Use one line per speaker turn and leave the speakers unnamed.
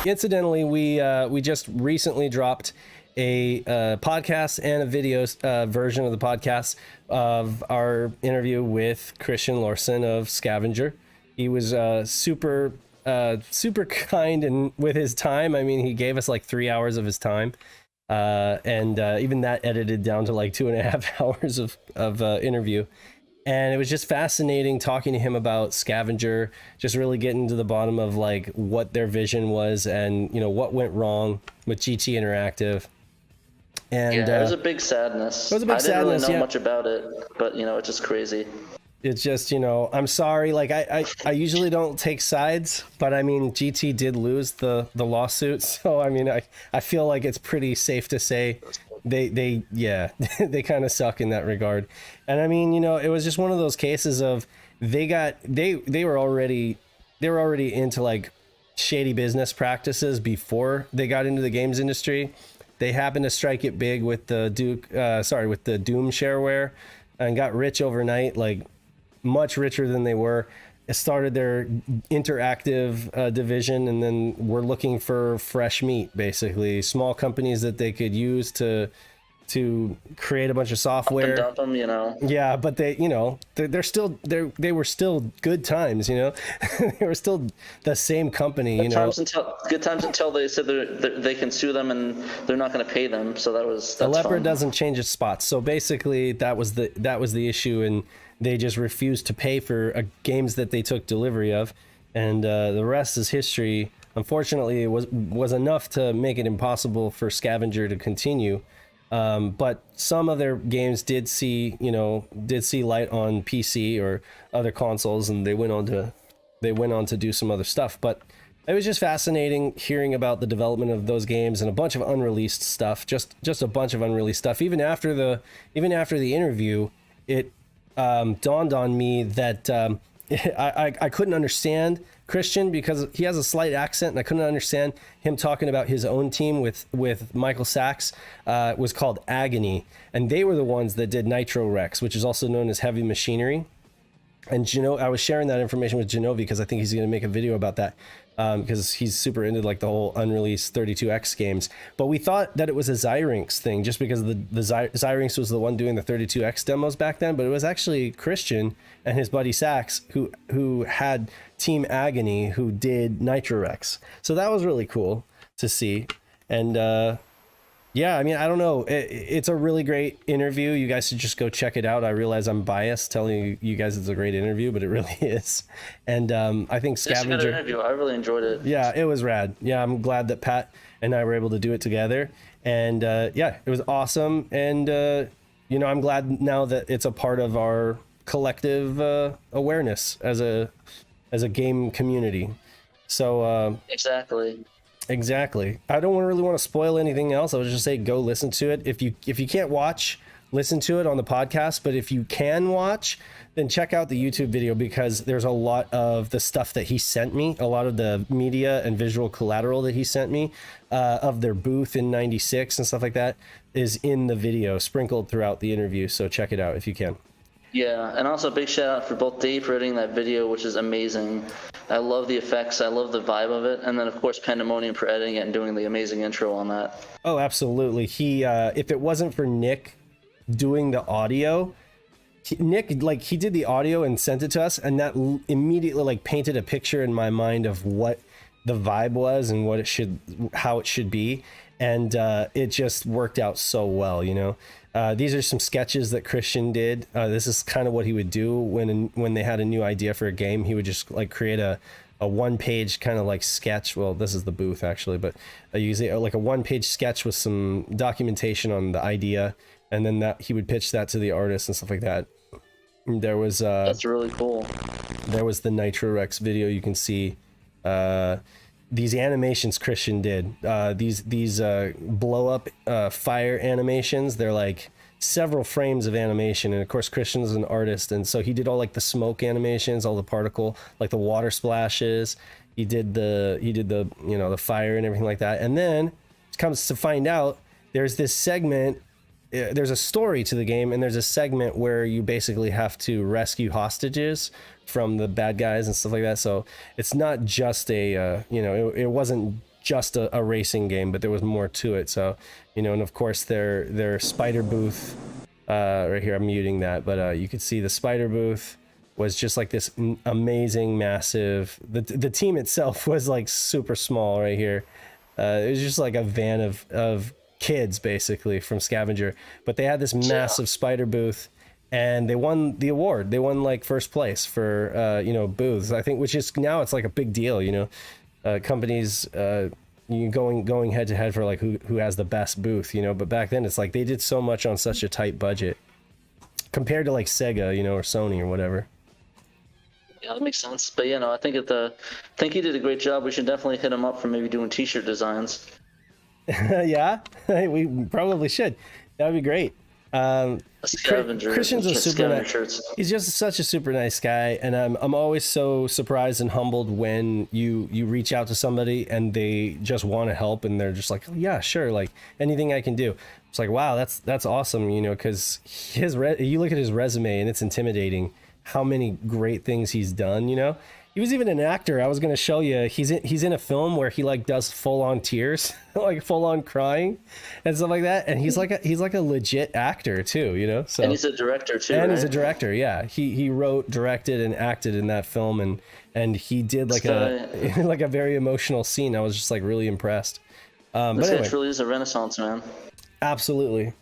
incidentally, we just recently dropped a podcast and a video version of the podcast of our interview with Christian Laursen of Scavenger. He was super kind and with his time. I mean, he gave us like 3 hours of his time, and even that edited down to like 2.5 hours of interview. And it was just fascinating talking to him about Scavenger, just really getting to the bottom of like what their vision was and, you know, what went wrong with GT Interactive. And
yeah, it was a big sadness.
It was a big sadness.
I didn't really know much about it, but you know, it's just crazy.
It's just, you know, I'm sorry. Like I usually don't take sides, but I mean, GT did lose the lawsuit. So, I mean, I feel like it's pretty safe to say they they kind of suck in that regard. And I mean, you know, it was just one of those cases of they were already into like shady business practices before they got into the games industry. They happened to strike it big with the with the Doom shareware and got rich overnight, like much richer than they were. It started their interactive division, and then we're looking for fresh meat, basically small companies that they could use to create a bunch of software.
Dump them, you know.
Yeah, but they, you know, they were still good times, you know. They were still the same company, you know.
Good times until they said they can sue them and they're not going to pay them. So that's
the leopard
fun.
Doesn't change its spots. So basically, that was the issue, and they just refused to pay for games that they took delivery of, and the rest is history. Unfortunately, it was enough to make it impossible for Scavenger to continue. But some of their games did see light on PC or other consoles, and they went on to do some other stuff. But it was just fascinating hearing about the development of those games and a bunch of unreleased stuff, just a bunch of unreleased stuff. Even after the interview, it dawned on me that I couldn't understand Christian because he has a slight accent, and I couldn't understand him talking about his own team with Michael Sachs. Was called Agony, and they were the ones that did Nitro Rex, which is also known as Heavy Machinery. And I was sharing that information with Genovi because I think he's going to make a video about that, because he's super into like the whole unreleased 32X games. But we thought that it was a Zyrinx thing just because the Zyrinx was the one doing the 32X demos back then, but it was actually Christian and his buddy Sax who had Team Agony, who did Nitro Rex. So that was really cool to see. And yeah, I mean, I don't know. It's a really great interview. You guys should just go check it out. I realize I'm biased telling you guys it's a great interview, but it really is. And I think Scavenger...
It's a good interview. I really enjoyed it.
Yeah, it was rad. Yeah, I'm glad that Pat and I were able to do it together. And yeah, it was awesome. And, I'm glad now that it's a part of our collective awareness as a game community. So... Exactly. I don't really want to spoil anything else. I would just say go listen to it. If you can't watch, listen to it on the podcast. But if you can watch, then check out the YouTube video, because there's a lot of the stuff that he sent me, a lot of the media and visual collateral that he sent me of their booth in '96 and stuff like that is in the video, sprinkled throughout the interview. So check it out if you can.
Yeah, and also a big shout out for both Dave for editing that video, which is amazing. I love the effects, I love the vibe of it, and then of course Pandemonium for editing it and doing the amazing intro on that.
Oh, absolutely. He if it wasn't for Nick doing the audio, Nick he did the audio and sent it to us, and that immediately painted a picture in my mind of what the vibe was and how it should be, and it just worked out so well, These are some sketches that Christian did. This is kind of what he would do when they had a new idea for a game. He would just create a one-page kind of sketch. Well, this is the booth actually, but usually a one-page sketch with some documentation on the idea, and then that he would pitch that to the artist and stuff like that. There was
that's really cool.
There was the Nitro Rex video. You can see these animations Christian did, these blow up fire animations. They're several frames of animation, and of course Christian's an artist, and so he did all the smoke animations, all the particle, the water splashes. He did the the fire and everything like that. And then it comes to find out there's this segment. There's a story to the game, and there's a segment where you basically have to rescue hostages from the bad guys and stuff like that. So it's not just it wasn't just a racing game, but there was more to it. So, you know, and of course their spider booth, right here, I'm muting that, but you could see the spider booth was just like this amazing, massive, the team itself was like super small right here. It was just like a van of kids basically from Scavenger, but they had this massive spider booth, and they won the award. They won like first place for you know, booths, I think, which is now it's like a big deal, you know, companies going head to head for like who has the best booth, you know. But back then it's like they did so much on such a tight budget compared to like Sega, you know, or Sony or whatever.
Yeah, that makes sense. But you know, I think he did a great job. We should definitely hit him up for maybe doing t-shirt designs.
Yeah, we probably should. That would be great.
Scavenger.
Christian's a super nice.
Shirts.
He's just such a super nice guy, and I'm always so surprised and humbled when you reach out to somebody and they just want to help, and they're just like, oh, yeah, sure, like anything I can do. It's like, wow, that's awesome, you know, because you look at his resume and it's intimidating how many great things he's done, you know. He was even an actor. I was going to show you. He's in a film where he like does full on tears, like full on crying and stuff like that. And he's like a legit actor too, you know. So,
and he's a director too.
And
right?
he's a director. Yeah, he wrote, directed, and acted in that film, and he did like like a very emotional scene. I was just like really impressed. But
this guy
anyway,
truly is a Renaissance man.
absolutely.